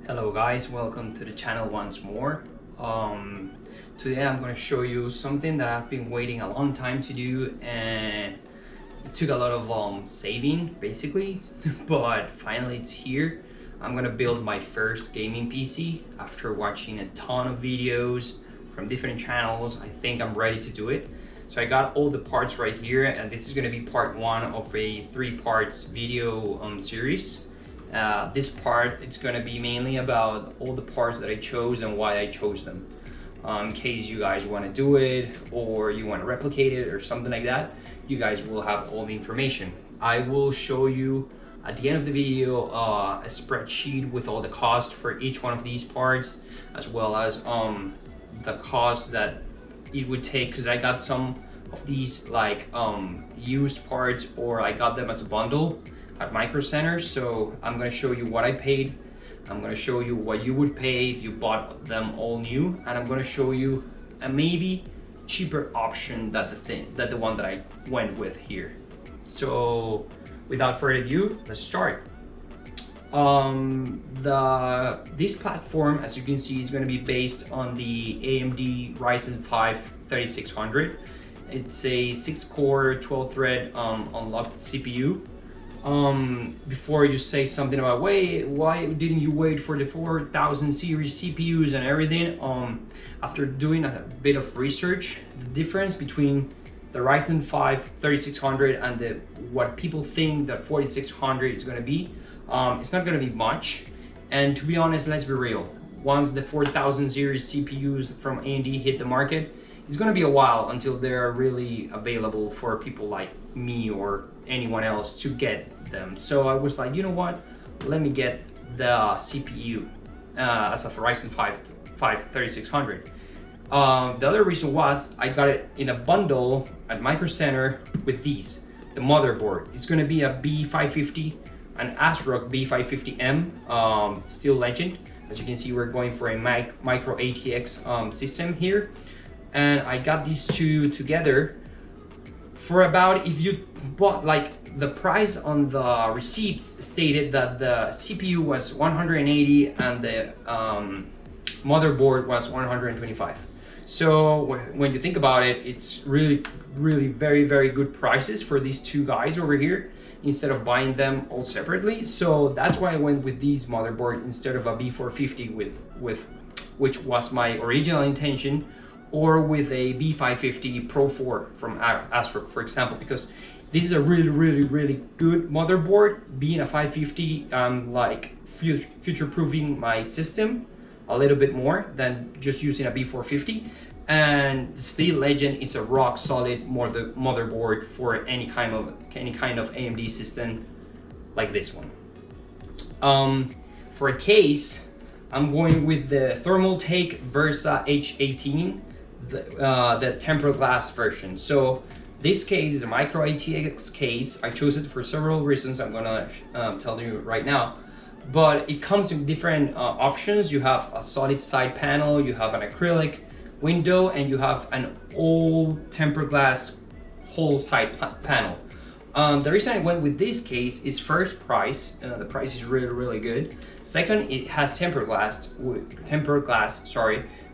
Hello guys, welcome to the channel once more. Today I'm going to show you something that I've been waiting a long time to do, and it took a lot of saving basically, but finally it's here. I'm going to build my first gaming PC after watching a ton of videos from different channels. I think I'm ready to do it. So I got all the parts right here, and this is going to be part one of a 3 parts video series. This part, it's going to be mainly about all the parts that I chose and why I chose them. In case you guys want to do it or you want to replicate it or something like that, you guys will have all the information. I will show you at the end of the video a spreadsheet with all the cost for each one of these parts, as well as the cost that it would take, because I got some of these like used parts, or I got them as a bundle at Micro Center. So I'm going to show you what I paid, I'm going to show you what you would pay if you bought them all new, and I'm going to show you a maybe cheaper option that the one that I went with here. So without further ado, let's start. This platform, as you can see, is going to be based on the AMD Ryzen 5 3600. It's a 6-core 12-thread unlocked CPU. Before you say something about why didn't you wait for the 4000 series CPUs and everything, after doing a bit of research, the difference between the Ryzen 5 3600 and what people think that 4600 is going to be, it's not going to be much. And to be honest, let's be real, once the 4000 series CPUs from AMD hit the market, it's going to be a while until they're really available for people like me or anyone else to get them. So I was like, you know what, let me get the CPU as a Ryzen 5 3600. The other reason was I got it in a bundle at Micro Center with these. The motherboard, it's going to be a B550, an ASRock B550M Steel Legend. As you can see, we're going for a micro ATX system here, and I got these two together for about, if you bought, like, the price on the receipts stated that the CPU was 180 and the motherboard was 125. So when you think about it, it's really very good prices for these two guys over here, instead of buying them all separately. So that's why I went with these motherboard instead of a B450 which was my original intention, or with a B550 Pro 4 from ASRock, for example, because this is a really good motherboard. Being a 550, like future-proofing my system a little bit more than just using a B450. And the Steel Legend is a rock solid motherboard for any kind of AMD system like this one. For a case, I'm going with the Thermaltake Versa H18, the tempered glass version. So this case is a micro ATX case. I chose it for several reasons I'm gonna tell you right now, but it comes in different options. You have a solid side panel, you have an acrylic window, and you have an all tempered glass whole side panel. The reason I went with this case is, first, price. The price is really good. Second, it has tempered glass,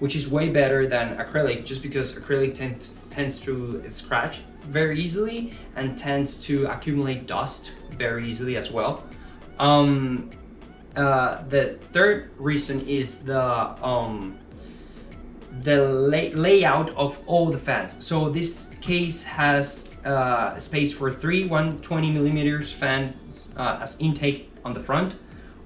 which is way better than acrylic, just because acrylic tends to scratch very easily and tends to accumulate dust very easily as well. The third reason is the layout of all the fans. So this case has space for 3 120mm fans as intake on the front,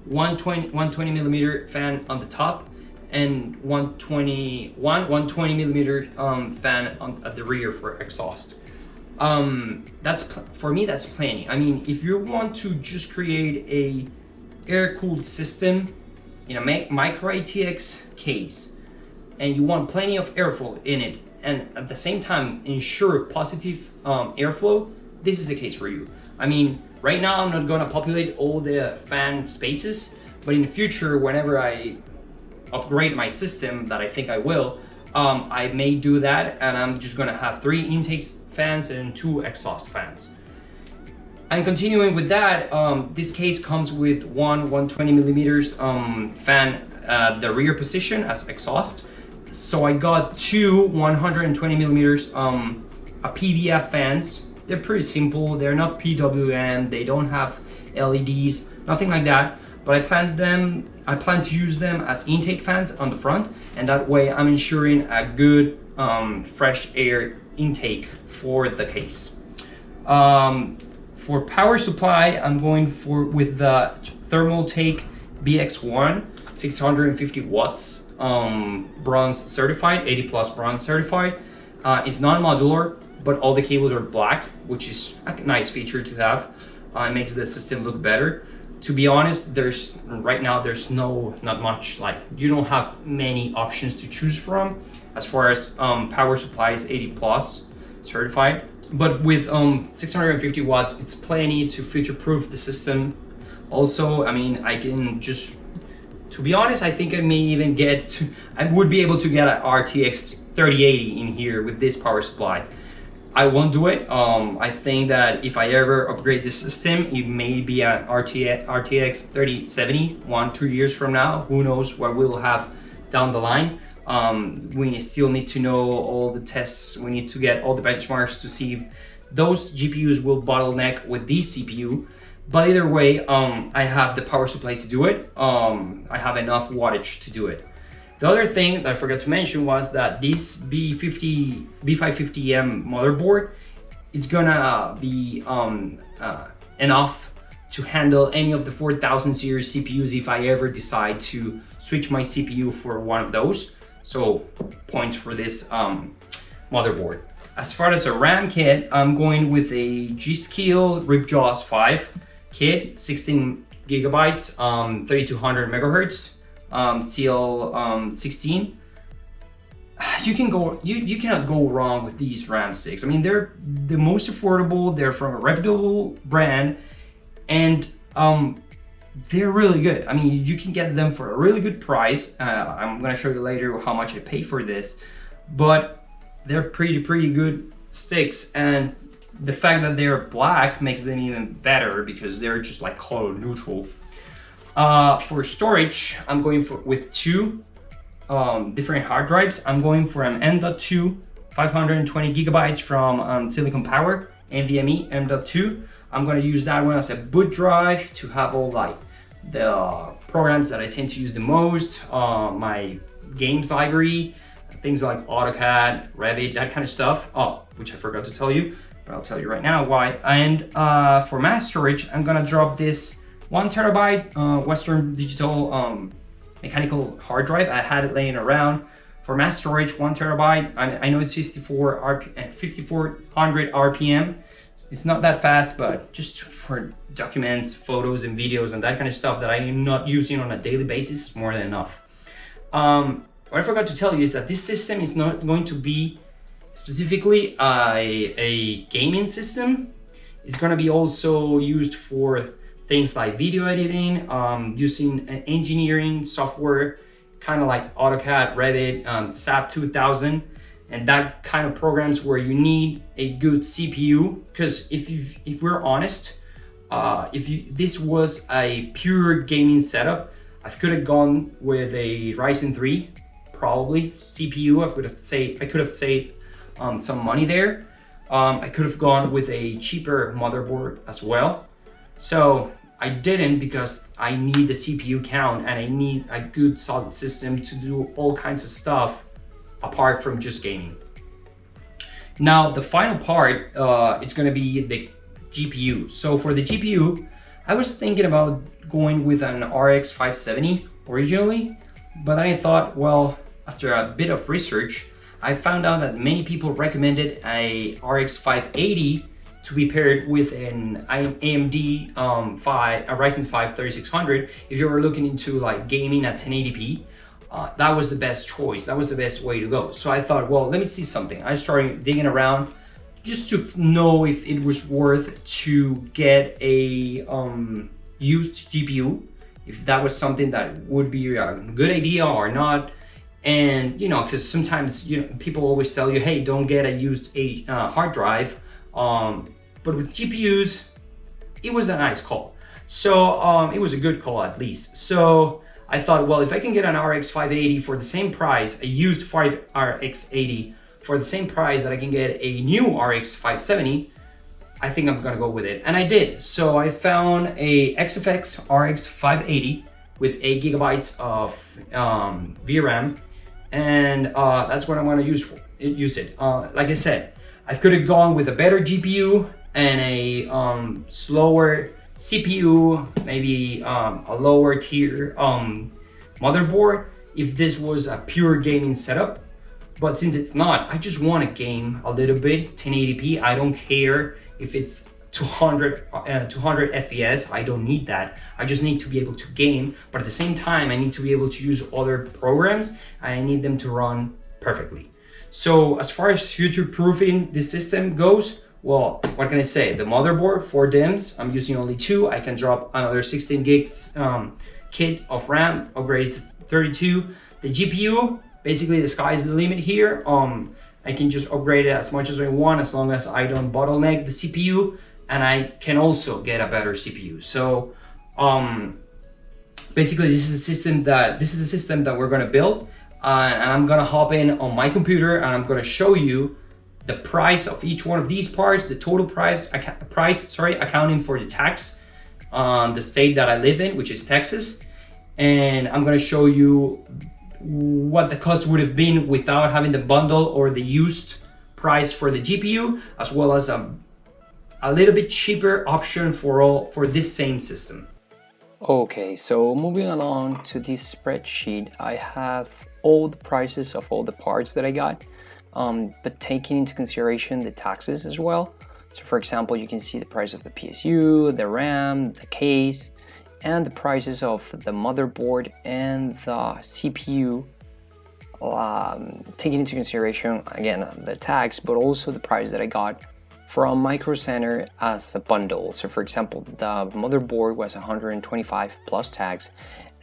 120mm fan on the top, and 120mm fan at the rear for exhaust. For me, that's plenty. I mean, if you want to just create a air-cooled system in a micro ATX case, and you want plenty of airflow in it, and at the same time ensure positive airflow, this is the case for you. I mean, right now I'm not gonna populate all the fan spaces, but in the future, whenever I upgrade my system, that I think I will, I may do that, and I'm just gonna have 3 intake fans and 2 exhaust fans. And continuing with that, this case comes with one 120 millimeters fan at the rear position as exhaust. So I got two 120 millimeters PVF fans. They're pretty simple. They're not PWM. They don't have LEDs, nothing like that. But I plan to use them as intake fans on the front, and that way I'm ensuring a good fresh air intake for the case. For power supply, I'm going with the Thermaltake BX1 650 watts, bronze certified, 80 plus bronze certified. It's non-modular, but all the cables are black, which is a nice feature to have. It makes the system look better. To be honest, right now there's not much, like, you don't have many options to choose from as far as power supply is 80 plus certified. But with 650 watts, it's plenty to future-proof the system. Also, I mean, I can just, to be honest, I think I may even I would be able to get an RTX 3080 in here with this power supply. I won't do it. I think that if I ever upgrade this system, it may be an RTX 3070 1-2 years from now. Who knows what we'll have down the line. We still need to know all the tests. We need to get all the benchmarks to see if those GPUs will bottleneck with this CPU. But either way, I have the power supply to do it. I have enough wattage to do it. The other thing that I forgot to mention was that this B550M motherboard, it's gonna be enough to handle any of the 4000 series CPUs if I ever decide to switch my CPU for one of those. So points for this motherboard. As far as a RAM kit, I'm going with a G.Skill Ripjaws 5 kit, 16 gigabytes, 3200 megahertz. CL16. You cannot go wrong with these RAM sticks. I mean, they're the most affordable, they're from a reputable brand, and they're really good. I mean, you can get them for a really good price. I'm gonna show you later how much I paid for this, but they're pretty good sticks, and the fact that they're black makes them even better because they're just like color neutral. For storage, I'm going with two different hard drives. I'm going for an M.2 520 gigabytes from Silicon Power, NVMe M.2. I'm going to use that one as a boot drive to have all like the programs that I tend to use the most, my games library, things like AutoCAD, Revit, that kind of stuff. Oh, which I forgot to tell you, but I'll tell you right now why. And for mass storage, I'm going to drop this 1 terabyte Western Digital mechanical hard drive. I had it laying around. For mass storage, 1 terabyte. I know it's 5400 RPM. It's not that fast, but just for documents, photos, and videos, and that kind of stuff that I am not using on a daily basis, is more than enough. What I forgot to tell you is that this system is not going to be specifically a gaming system. It's going to be also used for things like video editing, using engineering software, kind of like AutoCAD, Revit, SAP 2000, and that kind of programs where you need a good CPU. Because if we're honest, this was a pure gaming setup, I could have gone with a Ryzen 3, probably CPU. I could have saved some money there. I could have gone with a cheaper motherboard as well. So I didn't, because I need the CPU count and I need a good solid system to do all kinds of stuff apart from just gaming. Now the final part, it's going to be the GPU. So for the GPU, I was thinking about going with an RX 570 originally, but then I thought, well, after a bit of research, I found out that many people recommended a RX 580 to be paired with an AMD a Ryzen 5 3600 if you were looking into like gaming at 1080p. That was the best choice. That was the best way to go. So I thought, well, let me see something. I started digging around just to know if it was worth to get a used GPU, if that was something that would be a good idea or not. And you know, because sometimes people always tell you, hey, don't get a used hard drive. But with GPUs, it was a nice call. So it was a good call at least. So I thought, well, if I can get an RX 580 for the same price, a used RX 80 for the same price that I can get a new RX 570, I think I'm gonna go with it. And I did. So I found a XFX RX 580 with 8 gigabytes of VRAM, and that's what I'm gonna use it. Like I said, I could have gone with a better GPU and a slower CPU, maybe a lower tier motherboard if this was a pure gaming setup. But since it's not, I just want to game a little bit 1080p. I don't care if it's 200 FPS. I don't need that. I just need to be able to game, but at the same time I need to be able to use other programs, and I need them to run perfectly. So as far as future-proofing this system goes, well, what can I say? The motherboard, 4 DIMMs, I'm using only 2. I can drop another 16 gigs kit of RAM, upgrade to 32. The GPU, basically the sky's the limit here. I can just upgrade it as much as I want, as long as I don't bottleneck the CPU, and I can also get a better CPU. So basically this is a system that we're gonna build, and I'm gonna hop in on my computer and I'm gonna show you the price of each one of these parts, the total price, accounting for the tax on the state that I live in, which is Texas. And I'm gonna show you what the cost would have been without having the bundle or the used price for the GPU, as well as a little bit cheaper option for this same system. Okay, so moving along to this spreadsheet, I have all the prices of all the parts that I got, but taking into consideration the taxes as well. So for example, you can see the price of the PSU, the RAM, the case, and the prices of the motherboard and the CPU, taking into consideration again the tax, but also the price that I got from Micro Center as a bundle. So for example, the motherboard was 125 plus tax,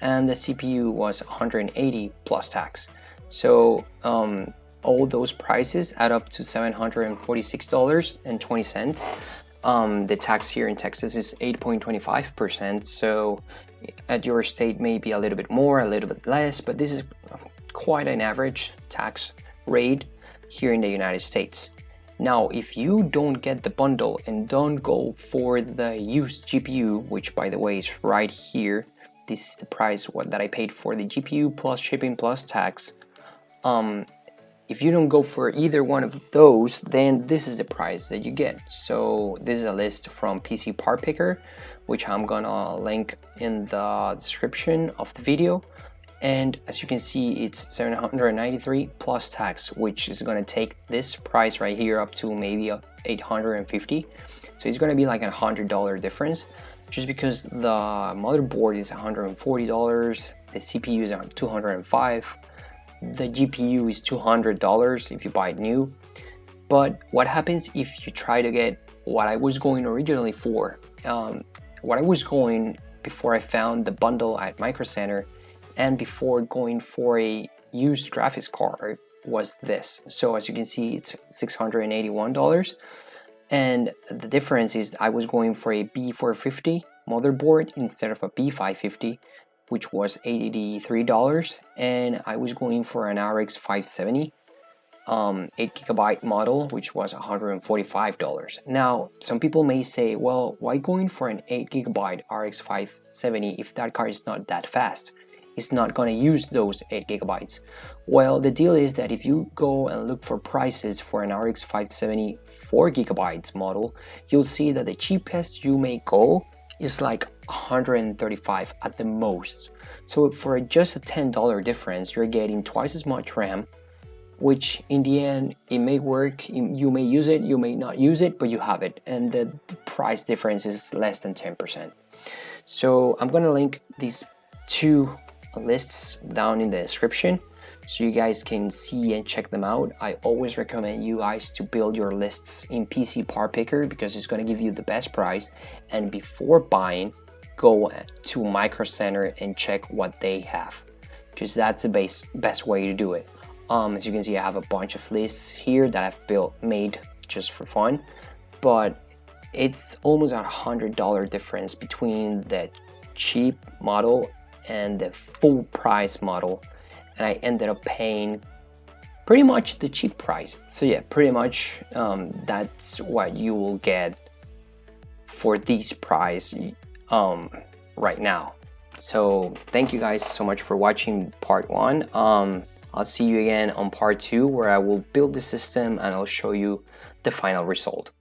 and the CPU was 180 plus tax. So all those prices add up to $746.20. The tax here in Texas is 8.25%, so at your state may be a little bit more, a little bit less, but this is quite an average tax rate here in the United States. Now, if you don't get the bundle and don't go for the used GPU, which by the way is right here, this is the price that I paid for the GPU plus shipping plus tax. If you don't go for either one of those, then this is the price that you get. So this is a list from PC Part Picker, which I'm gonna link in the description of the video. And as you can see, it's 793 plus tax, which is gonna take this price right here up to maybe 850. So it's gonna be like $100 difference, just because the motherboard is $140, the CPU is $205. The GPU is $200 if you buy it new. But what happens if you try to get what I was going originally for? What I was going before I found the bundle at Micro Center and before going for a used graphics card was this. So as you can see, it's $681. And the difference is I was going for a B450 motherboard instead of a B550, which was $83, and I was going for an RX 570 8GB model, which was $145. Now, some people may say, well, why going for an 8GB RX 570 if that card is not that fast? It's not going to use those 8GB. Well, the deal is that if you go and look for prices for an RX 570 4GB model, you'll see that the cheapest you may go is like $135 at the most. So for just a $10 difference, you're getting twice as much RAM, which in the end, it may work, you may use it, you may not use it, but you have it, and the price difference is less than 10%. So I'm gonna link these two lists down in the description so you guys can see and check them out. I always recommend you guys to build your lists in PC Part Picker because it's going to give you the best price, and before buying, go to Micro Center and check what they have, because that's the best way to do it. As you can see, I have a bunch of lists here that I've made just for fun, but it's almost $100 difference between the cheap model and the full price model, and I ended up paying pretty much the cheap price. So yeah, pretty much that's what you will get for this price right now. So thank you guys so much for watching part 1. I'll see you again on part 2, where I will build the system and I'll show you the final result.